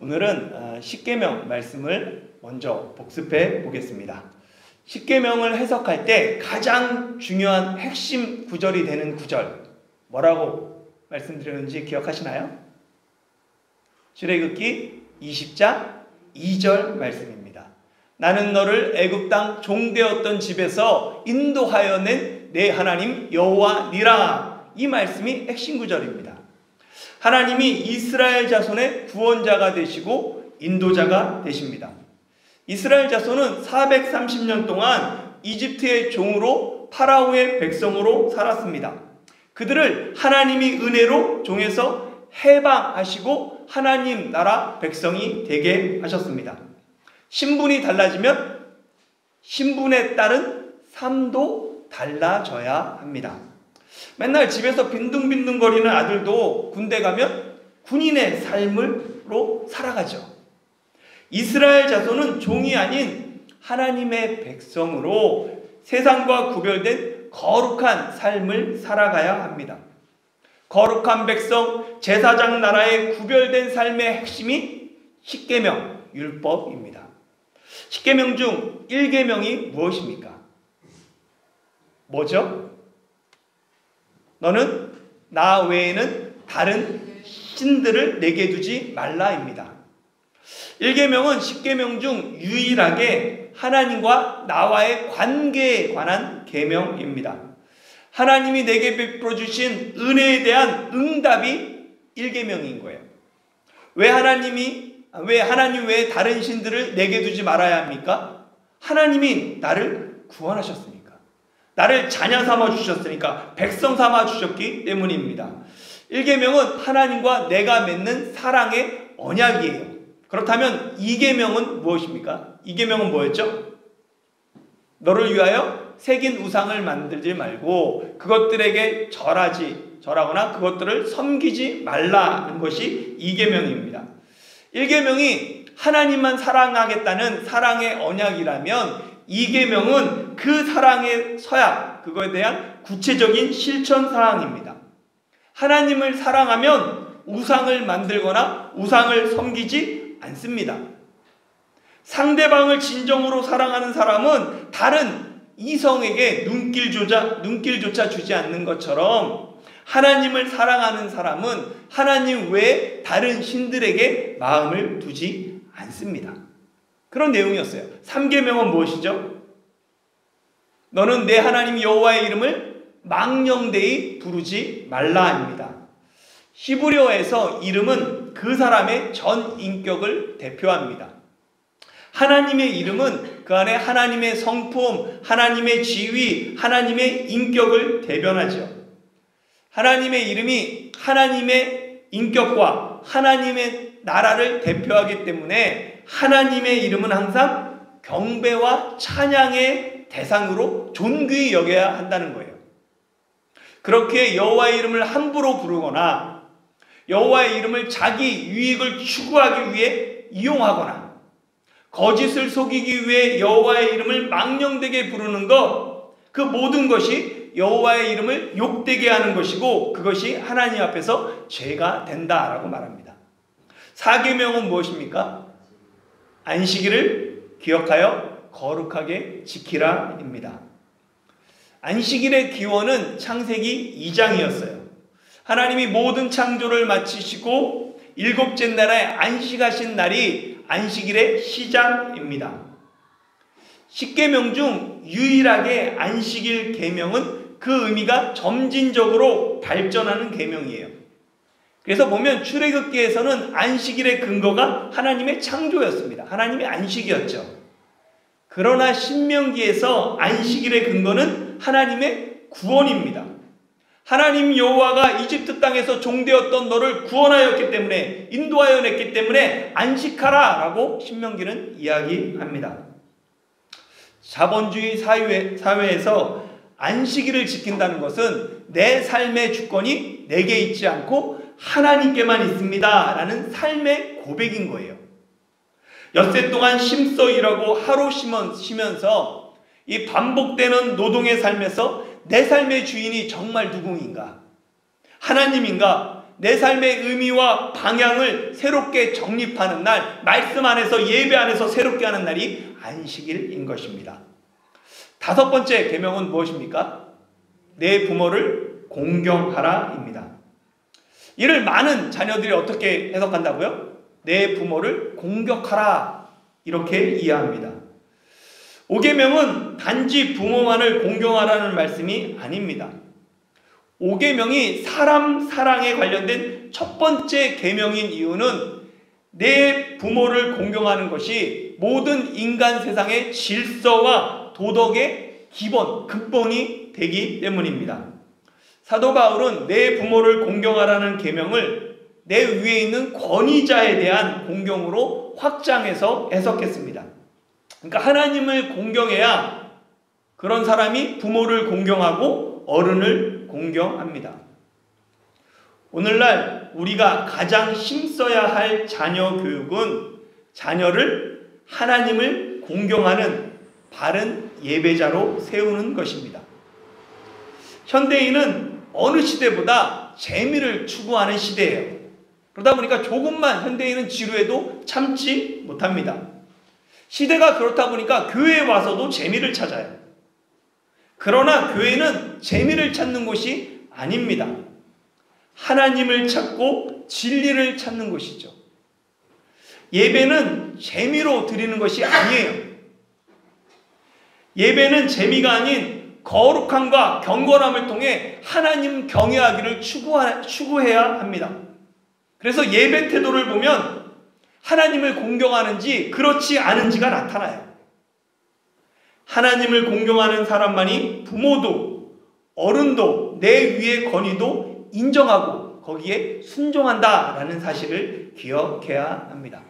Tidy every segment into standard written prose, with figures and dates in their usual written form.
오늘은 십계명 말씀을 먼저 복습해 보겠습니다. 십계명을 해석할 때 가장 중요한 핵심 구절이 되는 구절, 뭐라고 말씀드렸는지 기억하시나요? 출애굽기 20장 2절 말씀입니다. 나는 너를 애굽 땅 종되었던 집에서 인도하여 낸 내 하나님 여호와니라. 이 말씀이 핵심 구절입니다. 하나님이 이스라엘 자손의 구원자가 되시고 인도자가 되십니다. 이스라엘 자손은 430년 동안 이집트의 종으로 파라오의 백성으로 살았습니다. 그들을 하나님이 은혜로 종에서 해방하시고 하나님 나라 백성이 되게 하셨습니다. 신분이 달라지면 신분에 따른 삶도 달라져야 합니다. 맨날 집에서 빈둥빈둥거리는 아들도 군대 가면 군인의 삶으로 살아가죠. 이스라엘 자손은 종이 아닌 하나님의 백성으로 세상과 구별된 거룩한 삶을 살아가야 합니다. 거룩한 백성, 제사장 나라의 구별된 삶의 핵심이 십계명, 율법입니다. 십계명 중 1계명이 무엇입니까? 뭐죠? 너는 나 외에는 다른 신들을 내게 두지 말라입니다. 1계명은 10계명 중 유일하게 하나님과 나와의 관계에 관한 계명입니다. 하나님이 내게 베풀어 주신 은혜에 대한 응답이 1계명인 거예요. 왜 하나님 외에 다른 신들을 내게 두지 말아야 합니까? 하나님이 나를 구원하셨으니까. 나를 자녀 삼아 주셨으니까, 백성 삼아 주셨기 때문입니다. 1계명은 하나님과 내가 맺는 사랑의 언약이에요. 그렇다면 2계명은 무엇입니까? 2계명은 뭐였죠? 너를 위하여 새긴 우상을 만들지 말고 그것들에게 절하거나 그것들을 섬기지 말라는 것이 2계명입니다. 1계명이 하나님만 사랑하겠다는 사랑의 언약이라면 2계명은 그 사랑의 서약, 그거에 대한 구체적인 실천 사항입니다. 하나님을 사랑하면 우상을 만들거나 우상을 섬기지 않습니다. 상대방을 진정으로 사랑하는 사람은 다른 이성에게 눈길조차 주지 않는 것처럼 하나님을 사랑하는 사람은 하나님 외에 다른 신들에게 마음을 두지 않습니다. 그런 내용이었어요. 3계명은 무엇이죠? 너는 내 하나님 여호와의 이름을 망령되이 부르지 말라입니다. 히브리어에서 이름은 그 사람의 전 인격을 대표합니다. 하나님의 이름은 그 안에 하나님의 성품, 하나님의 지위, 하나님의 인격을 대변하죠. 하나님의 이름이 하나님의 인격과 하나님의 나라를 대표하기 때문에 하나님의 이름은 항상 경배와 찬양의 대상으로 존귀히 여겨야 한다는 거예요. 그렇게 여호와의 이름을 함부로 부르거나 여호와의 이름을 자기 유익을 추구하기 위해 이용하거나 거짓을 속이기 위해 여호와의 이름을 망령되게 부르는 것, 그 모든 것이 여호와의 이름을 욕되게 하는 것이고 그것이 하나님 앞에서 죄가 된다라고 말합니다. 4계명은 무엇입니까? 안식일을 기억하여 거룩하게 지키라입니다. 안식일의 기원은 창세기 2장이었어요. 하나님이 모든 창조를 마치시고 일곱째 날에 안식하신 날이 안식일의 시작입니다. 10계명 중 유일하게 안식일 계명은 그 의미가 점진적으로 발전하는 계명이에요. 그래서 보면 출애굽기에서는 안식일의 근거가 하나님의 창조였습니다. 하나님의 안식이었죠. 그러나 신명기에서 안식일의 근거는 하나님의 구원입니다. 하나님 여호와가 이집트 땅에서 종되었던 너를 구원하였기 때문에, 인도하여 냈기 때문에 안식하라 라고 신명기는 이야기합니다. 자본주의 사회에서 안식일을 지킨다는 것은 내 삶의 주권이 내게 있지 않고 하나님께만 있습니다 라는 삶의 고백인 거예요. 엿새 동안 심써 일하고 하루 쉬면서 이 반복되는 노동의 삶에서 내 삶의 주인이 정말 누구인가? 하나님인가? 내 삶의 의미와 방향을 새롭게 정립하는 날, 말씀 안에서 예배 안에서 새롭게 하는 날이 안식일인 것입니다. 다섯 번째 계명은 무엇입니까? 내 부모를 공경하라입니다. 이를 많은 자녀들이 어떻게 해석한다고요? 내 부모를 공격하라 이렇게 이해합니다. 5계명은 단지 부모만을 공경하라는 말씀이 아닙니다. 5계명이 사람 사랑에 관련된 첫 번째 계명인 이유는 내 부모를 공경하는 것이 모든 인간 세상의 질서와 도덕의 기본, 근본이 되기 때문입니다. 사도 바울은 내 부모를 공경하라는 계명을 내 위에 있는 권위자에 대한 공경으로 확장해서 해석했습니다. 그러니까 하나님을 공경해야 그런 사람이 부모를 공경하고 어른을 공경합니다. 오늘날 우리가 가장 힘써야 할 자녀 교육은 자녀를 하나님을 공경하는 바른 예배자로 세우는 것입니다. 현대인은 어느 시대보다 재미를 추구하는 시대예요. 그러다 보니까 조금만 현대인은 지루해도 참지 못합니다. 시대가 그렇다 보니까 교회에 와서도 재미를 찾아요. 그러나 교회는 재미를 찾는 곳이 아닙니다. 하나님을 찾고 진리를 찾는 곳이죠. 예배는 재미로 드리는 것이 아니에요. 예배는 재미가 아닌 거룩함과 경건함을 통해 하나님 경외하기를 추구해야 합니다. 그래서 예배 태도를 보면 하나님을 공경하는지 그렇지 않은지가 나타나요. 하나님을 공경하는 사람만이 부모도 어른도 내 위의 권위도 인정하고 거기에 순종한다라는 사실을 기억해야 합니다.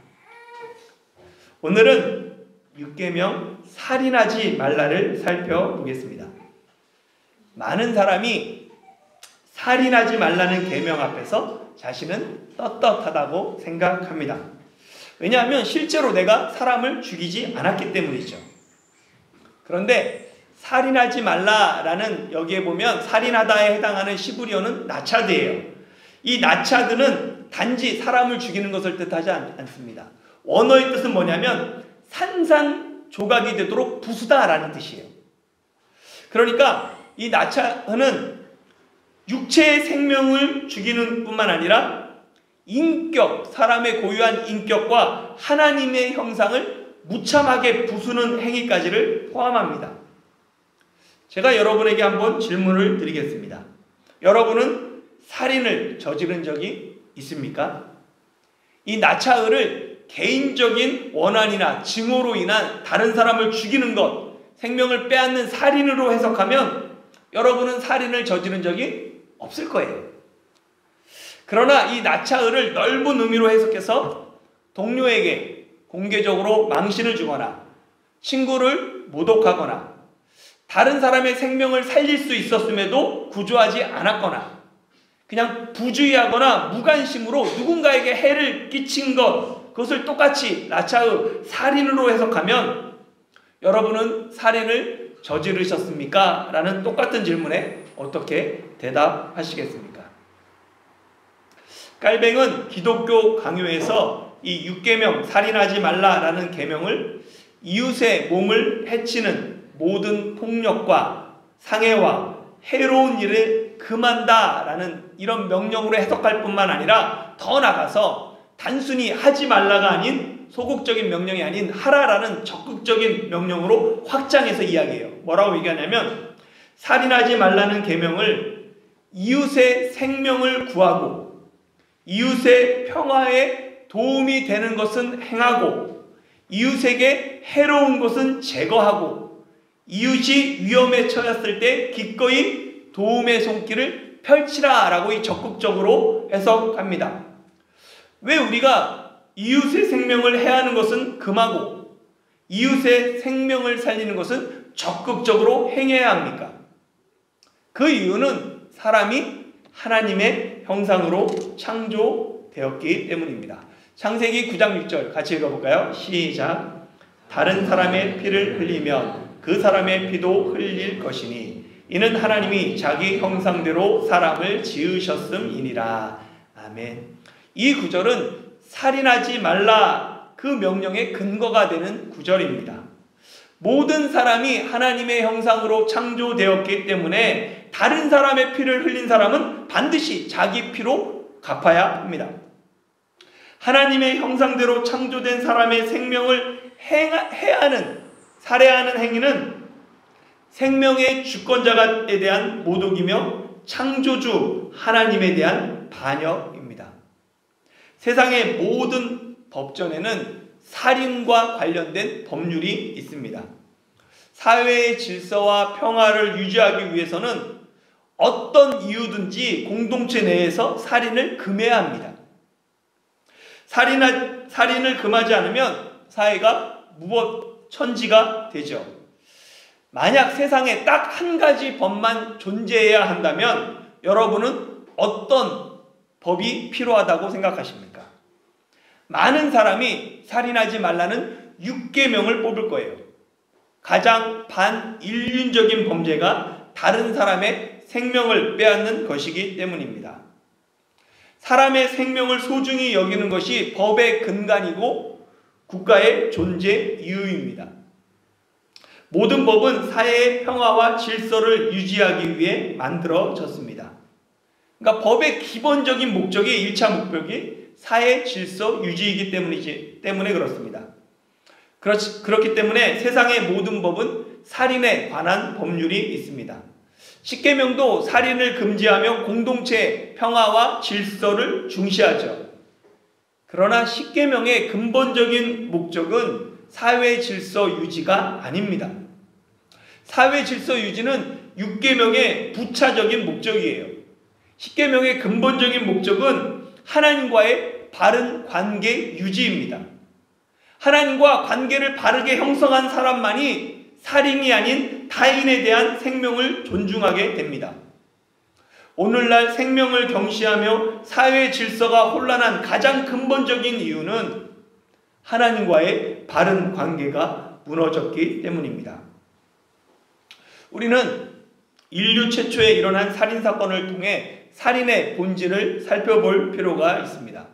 오늘은 6계명 살인하지 말라를 살펴보겠습니다. 많은 사람이 살인하지 말라는 계명 앞에서 자신은 떳떳하다고 생각합니다. 왜냐하면 실제로 내가 사람을 죽이지 않았기 때문이죠. 그런데 살인하지 말라라는 여기에 보면 살인하다에 해당하는 시브리어는 나차드예요. 이 나차드는 단지 사람을 죽이는 것을 뜻하지 않습니다. 원어의 뜻은 뭐냐면 산산조각이 되도록 부수다라는 뜻이에요. 그러니까 이 나차드는 육체의 생명을 죽이는 뿐만 아니라 인격, 사람의 고유한 인격과 하나님의 형상을 무참하게 부수는 행위까지를 포함합니다. 제가 여러분에게 한번 질문을 드리겠습니다. 여러분은 살인을 저지른 적이 있습니까? 이 나차을을 개인적인 원한이나 증오로 인한 다른 사람을 죽이는 것, 생명을 빼앗는 살인으로 해석하면 여러분은 살인을 저지른 적이 없을 거예요. 그러나 이 나차을을 넓은 의미로 해석해서 동료에게 공개적으로 망신을 주거나 친구를 모독하거나 다른 사람의 생명을 살릴 수 있었음에도 구조하지 않았거나 그냥 부주의하거나 무관심으로 누군가에게 해를 끼친 것, 그것을 똑같이 나차의 살인으로 해석하면 여러분은 살인을 저지르셨습니까? 라는 똑같은 질문에 어떻게 대답하시겠습니까? 깔뱅은 기독교 강요에서 이 6계명 살인하지 말라라는 계명을 이웃의 몸을 해치는 모든 폭력과 상해와 해로운 일을 금한다라는 이런 명령으로 해석할 뿐만 아니라 더 나아가서 단순히 하지 말라가 아닌 소극적인 명령이 아닌 하라라는 적극적인 명령으로 확장해서 이야기해요. 뭐라고 얘기하냐면 살인하지 말라는 계명을 이웃의 생명을 구하고 이웃의 평화에 도움이 되는 것은 행하고 이웃에게 해로운 것은 제거하고 이웃이 위험에 처했을 때 기꺼이 도움의 손길을 펼치라라고 적극적으로 해석합니다. 왜 우리가 이웃의 생명을 해하는 것은 금하고 이웃의 생명을 살리는 것은 적극적으로 행해야 합니까? 그 이유는 사람이 하나님의 형상으로 창조되었기 때문입니다. 창세기 9장 6절 같이 읽어볼까요? 시작. 다른 사람의 피를 흘리면 그 사람의 피도 흘릴 것이니 이는 하나님이 자기 형상대로 사람을 지으셨음이니라. 아멘. 이 구절은 살인하지 말라 그 명령의 근거가 되는 구절입니다. 모든 사람이 하나님의 형상으로 창조되었기 때문에 다른 사람의 피를 흘린 사람은 반드시 자기 피로 갚아야 합니다. 하나님의 형상대로 창조된 사람의 생명을 살해하는 행위는 생명의 주권자에 대한 모독이며 창조주 하나님에 대한 반역입니다. 세상의 모든 법전에는 살인과 관련된 법률이 있습니다. 사회의 질서와 평화를 유지하기 위해서는 어떤 이유든지 공동체 내에서 살인을 금해야 합니다. 살인을 금하지 않으면 사회가 무법천지가 되죠. 만약 세상에 딱 한 가지 법만 존재해야 한다면 여러분은 어떤 법이 필요하다고 생각하십니까? 많은 사람이 살인하지 말라는 6계명을 뽑을 거예요. 가장 반인륜적인 범죄가 다른 사람의 생명을 빼앗는 것이기 때문입니다. 사람의 생명을 소중히 여기는 것이 법의 근간이고 국가의 존재 이유입니다. 모든 법은 사회의 평화와 질서를 유지하기 위해 만들어졌습니다. 그러니까 법의 기본적인 목적이 1차 목적이 사회 질서 유지이기 때문에 그렇습니다. 그렇기 때문에 세상의 모든 법은 살인에 관한 법률이 있습니다. 십계명도 살인을 금지하며 공동체 평화와 질서를 중시하죠. 그러나 십계명의 근본적인 목적은 사회 질서 유지가 아닙니다. 사회 질서 유지는 6계명의 부차적인 목적이에요. 십계명의 근본적인 목적은 하나님과의 바른 관계 유지입니다. 하나님과 관계를 바르게 형성한 사람만이 살인이 아닌 타인에 대한 생명을 존중하게 됩니다. 오늘날 생명을 경시하며 사회 질서가 혼란한 가장 근본적인 이유는 하나님과의 바른 관계가 무너졌기 때문입니다. 우리는 인류 최초에 일어난 살인사건을 통해 살인의 본질을 살펴볼 필요가 있습니다.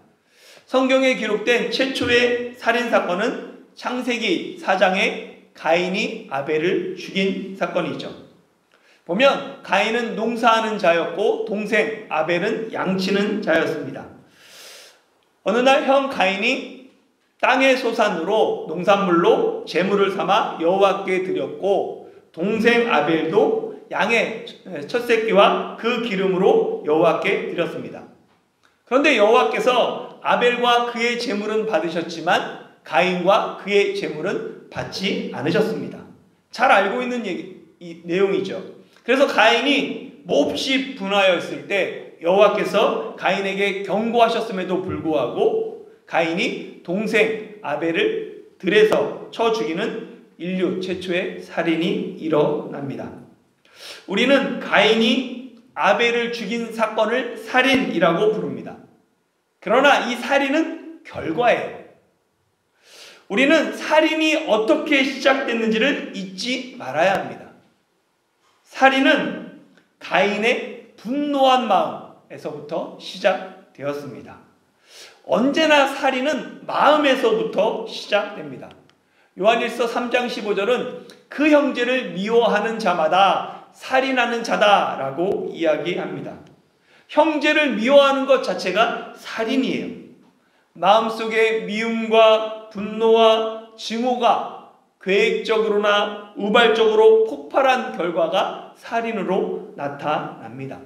성경에 기록된 최초의 살인사건은 창세기 4장의 가인이 아벨을 죽인 사건이죠. 보면 가인은 농사하는 자였고 동생 아벨은 양치는 자였습니다. 어느 날 형 가인이 땅의 소산으로 농산물로 제물을 삼아 여호와께 드렸고 동생 아벨도 양의 첫 새끼와 그 기름으로 여호와께 드렸습니다. 그런데 여호와께서 아벨과 그의 제물은 받으셨지만 가인과 그의 제물은 받지 않으셨습니다. 잘 알고 있는 내용이죠. 그래서 가인이 몹시 분하였을 때 여호와께서 가인에게 경고하셨음에도 불구하고 가인이 동생 아벨을 들에서 쳐 죽이는 인류 최초의 살인이 일어납니다. 우리는 가인이 아벨을 죽인 사건을 살인이라고 부릅니다. 그러나 이 살인은 결과예요. 우리는 살인이 어떻게 시작됐는지를 잊지 말아야 합니다. 살인은 가인의 분노한 마음에서부터 시작되었습니다. 언제나 살인은 마음에서부터 시작됩니다. 요한일서 3장 15절은 그 형제를 미워하는 자마다 살인하는 자다라고 이야기합니다. 형제를 미워하는 것 자체가 살인이에요. 마음속에 미움과 분노와 증오가 계획적으로나 우발적으로 폭발한 결과가 살인으로 나타납니다.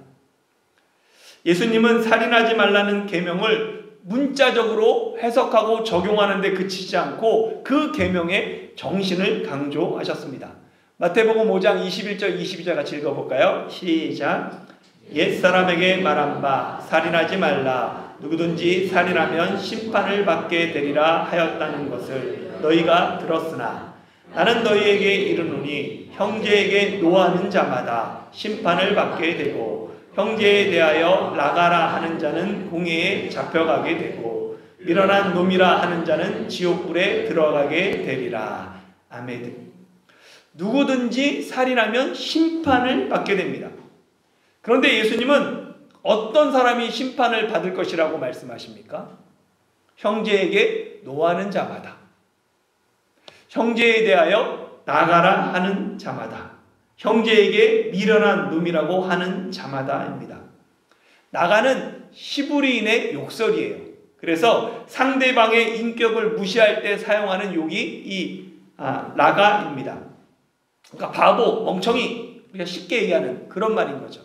예수님은 살인하지 말라는 계명을 문자적으로 해석하고 적용하는 데 그치지 않고 그 계명의 정신을 강조하셨습니다. 마태복음 5장 21절 22절 같이 읽어볼까요? 시작. 옛사람에게 말한 바 살인하지 말라. 누구든지 살인하면 심판을 받게 되리라 하였다는 것을 너희가 들었으나 나는 너희에게 이르노니 형제에게 노하는 자마다 심판을 받게 되고 형제에 대하여 나가라 하는 자는 공회에 잡혀가게 되고 밀어난 놈이라 하는 자는 지옥불에 들어가게 되리라. 아멘. 누구든지 살인하면 심판을 받게 됩니다. 그런데 예수님은 어떤 사람이 심판을 받을 것이라고 말씀하십니까? 형제에게 노하는 자마다, 형제에 대하여 나가라 하는 자마다, 형제에게 미련한 놈이라고 하는 자마다입니다. 나가는 히브리인의 욕설이에요. 그래서 상대방의 인격을 무시할 때 사용하는 욕이 나가입니다. 그러니까 바보, 멍청이, 우리가 쉽게 얘기하는 그런 말인 거죠.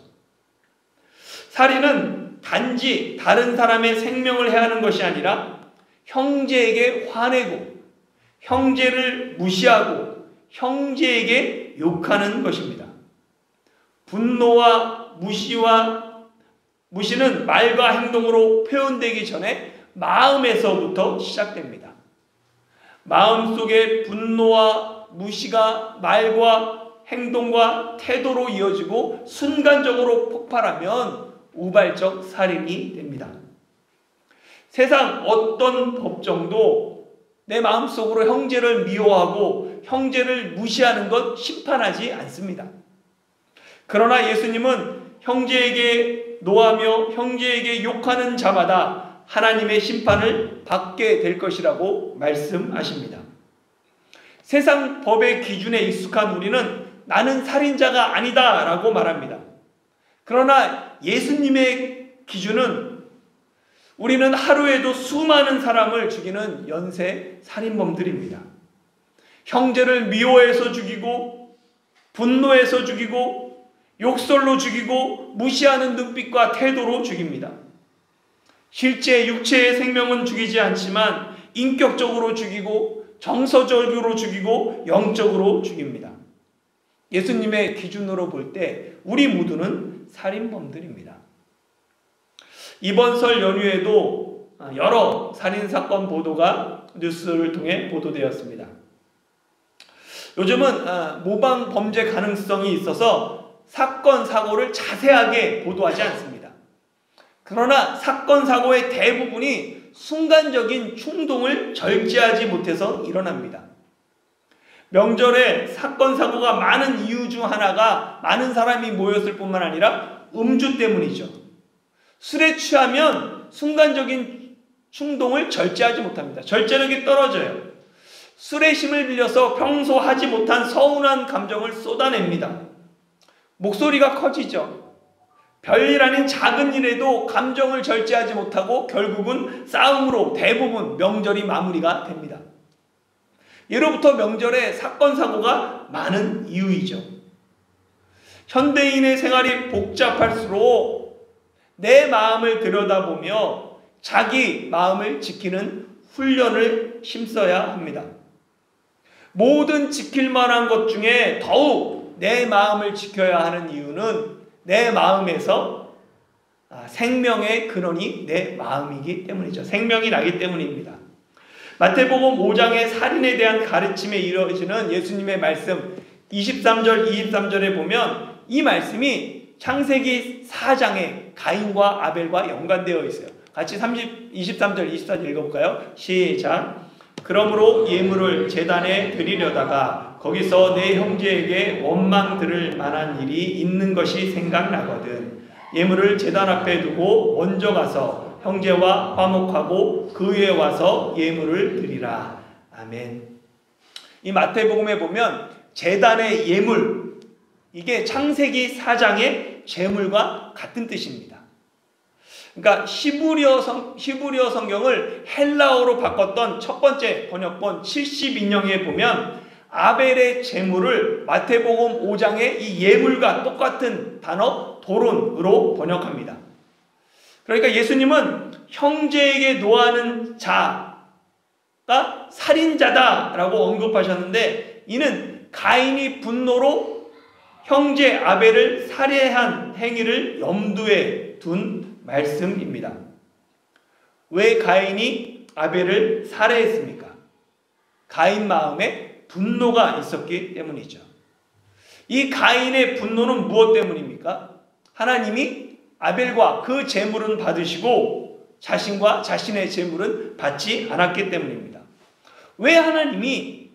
살인은 단지 다른 사람의 생명을 해하는 것이 아니라 형제에게 화내고 형제를 무시하고 형제에게 욕하는 것입니다. 분노와 무시는 말과 행동으로 표현되기 전에 마음에서부터 시작됩니다. 마음속에 분노와 무시가 말과 행동과 태도로 이어지고 순간적으로 폭발하면 우발적 살인이 됩니다. 세상 어떤 법정도 내 마음속으로 형제를 미워하고 형제를 무시하는 것 심판하지 않습니다. 그러나 예수님은 형제에게 노하며 형제에게 욕하는 자마다 하나님의 심판을 받게 될 것이라고 말씀하십니다. 세상 법의 기준에 익숙한 우리는 나는 살인자가 아니다 라고 말합니다. 그러나 예수님의 기준은 우리는 하루에도 수많은 사람을 죽이는 연쇄 살인범들입니다. 형제를 미워해서 죽이고 분노해서 죽이고 욕설로 죽이고 무시하는 눈빛과 태도로 죽입니다. 실제 육체의 생명은 죽이지 않지만 인격적으로 죽이고 정서적으로 죽이고 영적으로 죽입니다. 예수님의 기준으로 볼 때 우리 모두는 살인범들입니다. 이번 설 연휴에도 여러 살인사건 보도가 뉴스를 통해 보도되었습니다. 요즘은 모방 범죄 가능성이 있어서 사건, 사고를 자세하게 보도하지 않습니다. 그러나 사건, 사고의 대부분이 순간적인 충동을 절제하지 못해서 일어납니다. 명절에 사건, 사고가 많은 이유 중 하나가 많은 사람이 모였을 뿐만 아니라 음주 때문이죠. 술에 취하면 순간적인 충동을 절제하지 못합니다. 절제력이 떨어져요. 술의 힘을 빌려서 평소 하지 못한 서운한 감정을 쏟아냅니다. 목소리가 커지죠. 별일 아닌 작은 일에도 감정을 절제하지 못하고 결국은 싸움으로 대부분 명절이 마무리가 됩니다. 예로부터 명절에 사건, 사고가 많은 이유이죠. 현대인의 생활이 복잡할수록 내 마음을 들여다보며 자기 마음을 지키는 훈련을 힘써야 합니다. 모든 지킬 만한 것 중에 더욱 내 마음을 지켜야 하는 이유는 내 마음에서 생명의 근원이 내 마음이기 때문이죠. 생명이 나기 때문입니다. 마태복음 5장의 살인에 대한 가르침에 이루어지는 예수님의 말씀 23절, 23절에 보면 이 말씀이 창세기 4장의 가인과 아벨과 연관되어 있어요. 같이 23절, 24절 읽어볼까요? 시작. 그러므로 예물을 제단에 드리려다가 거기서 내 형제에게 원망 들을 만한 일이 있는 것이 생각나거든. 예물을 제단 앞에 두고 먼저 가서 형제와 화목하고 그 위에 와서 예물을 드리라. 아멘. 이 마태복음에 보면 제단의 예물, 이게 창세기 4장의 제물과 같은 뜻입니다. 그러니까 히브리어 성경을 헬라어로 바꿨던 첫 번째 번역본 72년에 보면 아벨의 제물을 마태복음 5장의 이 예물과 똑같은 단어 도론으로 번역합니다. 그러니까 예수님은 형제에게 노하는 자가 살인자다라고 언급하셨는데 이는 가인이 분노로 형제 아벨을 살해한 행위를 염두에 둔 말씀입니다. 왜 가인이 아벨을 살해했습니까? 가인 마음에 분노가 있었기 때문이죠. 이 가인의 분노는 무엇 때문입니까? 하나님이 아벨과 그 제물은 받으시고 자신과 자신의 제물은 받지 않았기 때문입니다. 왜 하나님이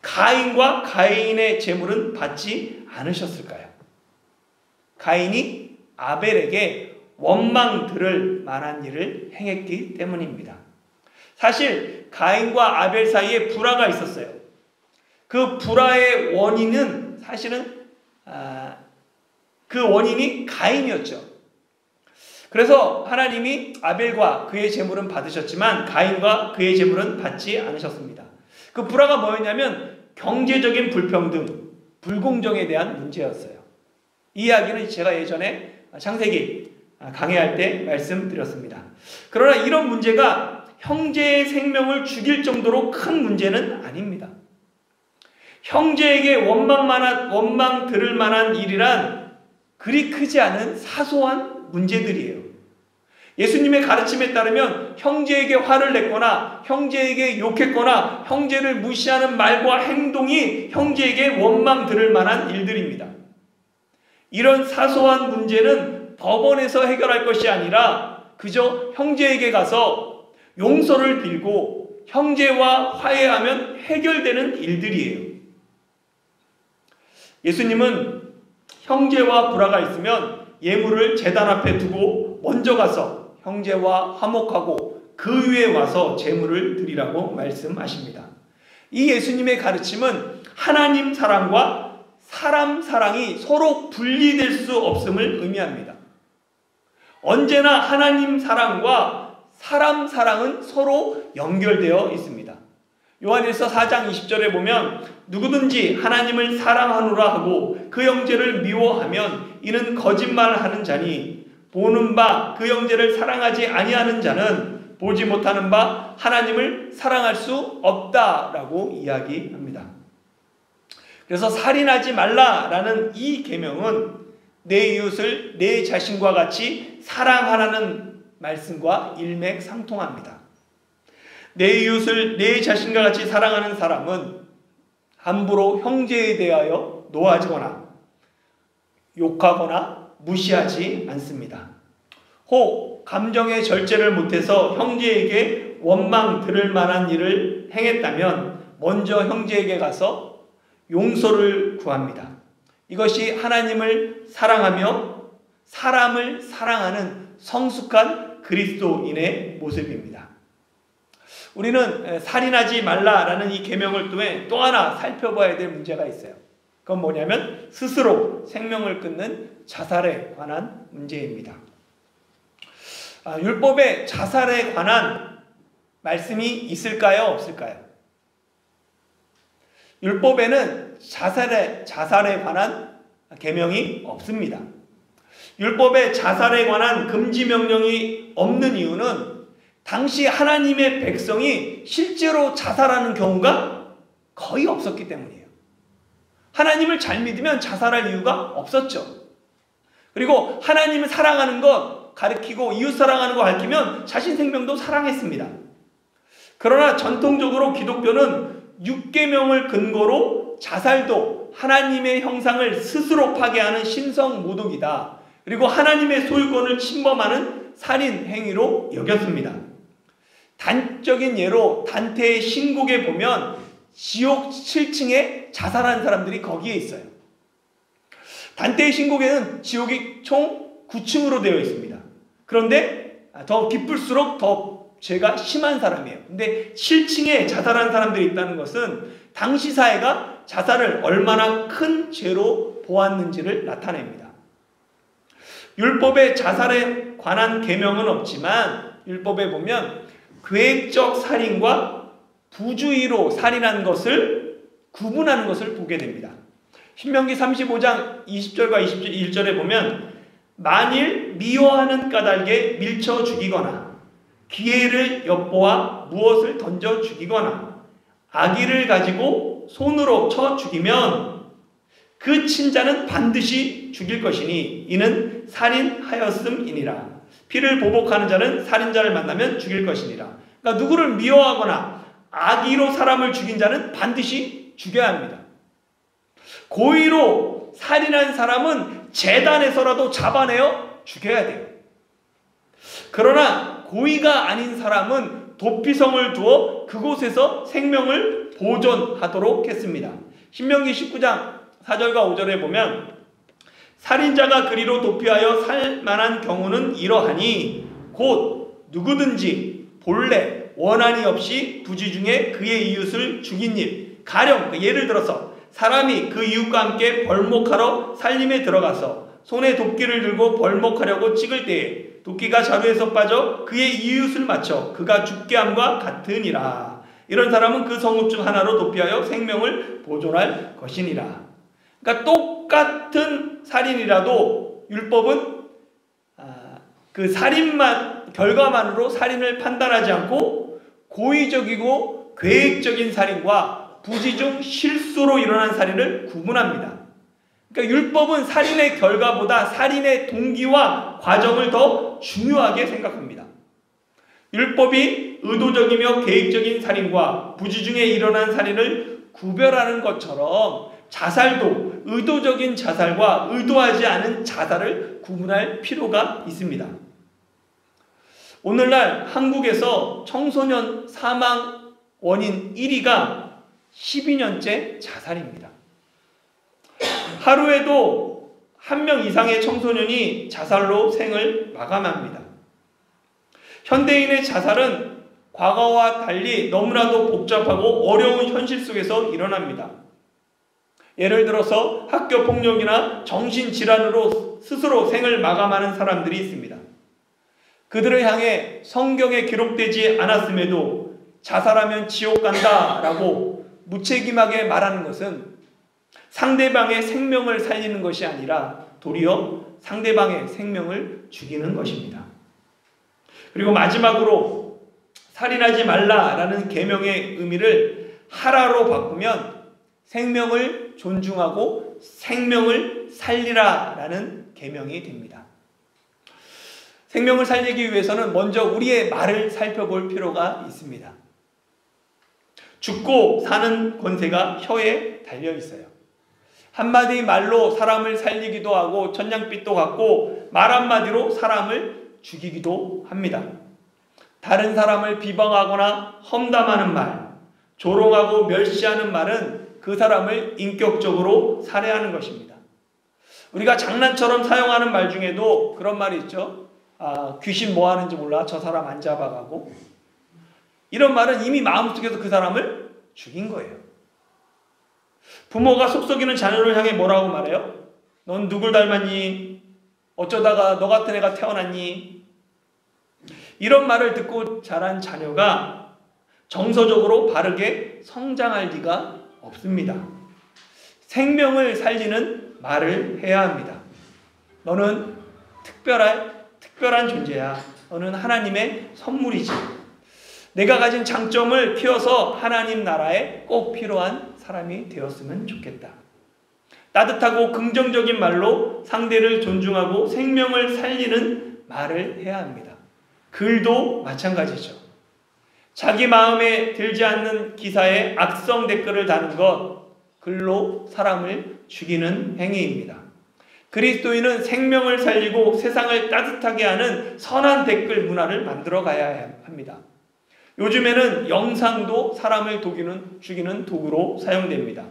가인과 가인의 제물은 받지 않으셨을까요? 가인이 아벨에게 원망 들을 만한 일을 행했기 때문입니다. 사실 가인과 아벨 사이에 불화가 있었어요. 그 불화의 원인은 사실은 그 원인이 가인이었죠. 그래서 하나님이 아벨과 그의 제물은 받으셨지만 가인과 그의 제물은 받지 않으셨습니다. 그 불화가 뭐였냐면 경제적인 불평등, 불공정에 대한 문제였어요. 이 이야기는 제가 예전에 창세기 강의할 때 말씀드렸습니다. 그러나 이런 문제가 형제의 생명을 죽일 정도로 큰 문제는 아닙니다. 형제에게 원망 들을 만한 일이란 그리 크지 않은 사소한 문제들이에요. 예수님의 가르침에 따르면 형제에게 화를 냈거나 형제에게 욕했거나 형제를 무시하는 말과 행동이 형제에게 원망 들을 만한 일들입니다. 이런 사소한 문제는 법원에서 해결할 것이 아니라 그저 형제에게 가서 용서를 빌고 형제와 화해하면 해결되는 일들이에요. 예수님은 형제와 불화가 있으면 예물을 제단 앞에 두고 먼저 가서 형제와 화목하고 그 위에 와서 제물을 드리라고 말씀하십니다. 이 예수님의 가르침은 하나님 사랑과 사람 사랑이 서로 분리될 수 없음을 의미합니다. 언제나 하나님 사랑과 사람 사랑은 서로 연결되어 있습니다. 요한일서 4장 20절에 보면 누구든지 하나님을 사랑하노라 하고 그 형제를 미워하면 이는 거짓말하는 자니 보는 바 그 형제를 사랑하지 아니하는 자는 보지 못하는 바 하나님을 사랑할 수 없다라고 이야기합니다. 그래서 살인하지 말라라는 이 계명은 내 이웃을 내 자신과 같이 사랑하라는 말씀과 일맥상통합니다. 내 이웃을 내 자신과 같이 사랑하는 사람은 함부로 형제에 대하여 노하거나 욕하거나 무시하지 않습니다. 혹 감정의 절제를 못해서 형제에게 원망 들을 만한 일을 행했다면 먼저 형제에게 가서 용서를 구합니다. 이것이 하나님을 사랑하며 사람을 사랑하는 성숙한 그리스도인의 모습입니다. 우리는 살인하지 말라라는 이 계명을 통해 또 하나 살펴봐야 될 문제가 있어요. 그건 뭐냐면 스스로 생명을 끊는 자살에 관한 문제입니다. 율법에 자살에 관한 말씀이 있을까요? 없을까요? 율법에는 자살에 관한 계명이 없습니다. 율법에 자살에 관한 금지 명령이 없는 이유는 당시 하나님의 백성이 실제로 자살하는 경우가 거의 없었기 때문이에요. 하나님을 잘 믿으면 자살할 이유가 없었죠. 그리고 하나님을 사랑하는 것 가르치고 이웃 사랑하는 거 가르치면 자신 생명도 사랑했습니다. 그러나 전통적으로 기독교는 6계명을 근거로 자살도 하나님의 형상을 스스로 파괴하는 신성 모독이다. 그리고 하나님의 소유권을 침범하는 살인 행위로 여겼습니다. 단적인 예로 단테의 신곡에 보면 지옥 7층에 자살한 사람들이 거기에 있어요. 단테의 신곡에는 지옥이 총 9층으로 되어 있습니다. 그런데 더 깊을수록 더 죄가 심한 사람이에요. 근데 7층에 자살한 사람들이 있다는 것은 당시 사회가 자살을 얼마나 큰 죄로 보았는지를 나타냅니다. 율법에 자살에 관한 계명은 없지만 율법에 보면 계획적 살인과 부주의로 살인한 것을 구분하는 것을 보게 됩니다. 신명기 35장 20절과 21절에 보면 만일 미워하는 까닭에 밀쳐 죽이거나 기회를 엿보아 무엇을 던져 죽이거나 아기를 가지고 손으로 쳐 죽이면 그 친자는 반드시 죽일 것이니 이는 살인하였음이니라. 피를 보복하는 자는 살인자를 만나면 죽일 것이니라. 그러니까 누구를 미워하거나 악의로 사람을 죽인 자는 반드시 죽여야 합니다. 고의로 살인한 사람은 재단에서라도 잡아내어 죽여야 돼요. 그러나 고의가 아닌 사람은 도피성을 두어 그곳에서 생명을 보존하도록 했습니다. 신명기 19장 4절과 5절에 보면 살인자가 그리로 도피하여 살 만한 경우는 이러하니 곧 누구든지 본래 원한이 없이 부지 중에 그의 이웃을 죽인 일, 가령 예를 들어서 사람이 그 이웃과 함께 벌목하러 살림에 들어가서 손에 도끼를 들고 벌목하려고 찍을 때에 도끼가 자루에서 빠져 그의 이웃을 맞춰 그가 죽게 함과 같으니라. 이런 사람은 그 성읍 중 하나로 도피하여 생명을 보존할 것이니라. 그러니까 똑같은 살인이라도 율법은 그 살인만 결과만으로 살인을 판단하지 않고 고의적이고 계획적인 살인과 부지 중 실수로 일어난 살인을 구분합니다. 그러니까 율법은 살인의 결과보다 살인의 동기와 과정을 더 중요하게 생각합니다. 율법이 의도적이며 계획적인 살인과 부지 중에 일어난 살인을 구별하는 것처럼 자살도 의도적인 자살과 의도하지 않은 자살을 구분할 필요가 있습니다. 오늘날 한국에서 청소년 사망 원인 1위가 12년째 자살입니다. 하루에도 1명 이상의 청소년이 자살로 생을 마감합니다. 현대인의 자살은 과거와 달리 너무나도 복잡하고 어려운 현실 속에서 일어납니다. 예를 들어서 학교 폭력이나 정신질환으로 스스로 생을 마감하는 사람들이 있습니다. 그들을 향해 성경에 기록되지 않았음에도 자살하면 지옥 간다라고 무책임하게 말하는 것은 상대방의 생명을 살리는 것이 아니라 도리어 상대방의 생명을 죽이는 것입니다. 그리고 마지막으로 살인하지 말라라는 계명의 의미를 하라로 바꾸면 생명을 존중하고 생명을 살리라라는 계명이 됩니다. 생명을 살리기 위해서는 먼저 우리의 말을 살펴볼 필요가 있습니다. 죽고 사는 권세가 혀에 달려 있어요. 한마디 말로 사람을 살리기도 하고 천냥빚도 갚고 말 한마디로 사람을 죽이기도 합니다. 다른 사람을 비방하거나 험담하는 말, 조롱하고 멸시하는 말은 그 사람을 인격적으로 살해하는 것입니다. 우리가 장난처럼 사용하는 말 중에도 그런 말이 있죠. 귀신 뭐 하는지 몰라 저 사람 안 잡아가고, 이런 말은 이미 마음속에서 그 사람을 죽인 거예요. 부모가 속썩이는 자녀를 향해 뭐라고 말해요? 넌 누굴 닮았니? 어쩌다가 너 같은 애가 태어났니? 이런 말을 듣고 자란 자녀가 정서적으로 바르게 성장할 리가 없습니다. 생명을 살리는 말을 해야 합니다. 너는 특별한 존재야. 너는 하나님의 선물이지. 내가 가진 장점을 키워서 하나님 나라에 꼭 필요한 사람이 되었으면 좋겠다. 따뜻하고 긍정적인 말로 상대를 존중하고 생명을 살리는 말을 해야 합니다. 글도 마찬가지죠. 자기 마음에 들지 않는 기사에 악성 댓글을 다는 것, 글로 사람을 죽이는 행위입니다. 그리스도인은 생명을 살리고 세상을 따뜻하게 하는 선한 댓글 문화를 만들어 가야 합니다. 요즘에는 영상도 사람을 죽이는 도구로 사용됩니다.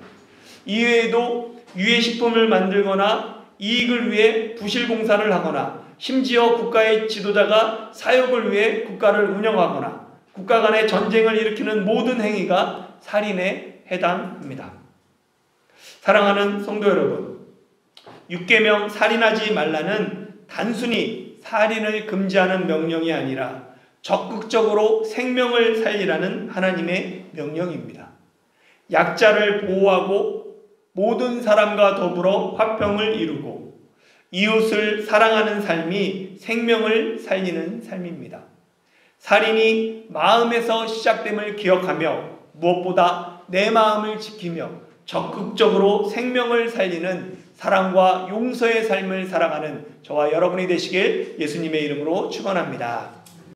이외에도 유해식품을 만들거나 이익을 위해 부실공사를 하거나 심지어 국가의 지도자가 사역을 위해 국가를 운영하거나 국가 간의 전쟁을 일으키는 모든 행위가 살인에 해당합니다. 사랑하는 성도 여러분, 6계명 살인하지 말라는 단순히 살인을 금지하는 명령이 아니라 적극적으로 생명을 살리라는 하나님의 명령입니다. 약자를 보호하고 모든 사람과 더불어 화평을 이루고 이웃을 사랑하는 삶이 생명을 살리는 삶입니다. 살인이 마음에서 시작됨을 기억하며 무엇보다 내 마음을 지키며 적극적으로 생명을 살리는 사랑과 용서의 삶을 살아가는 저와 여러분이 되시길 예수님의 이름으로 축원합니다.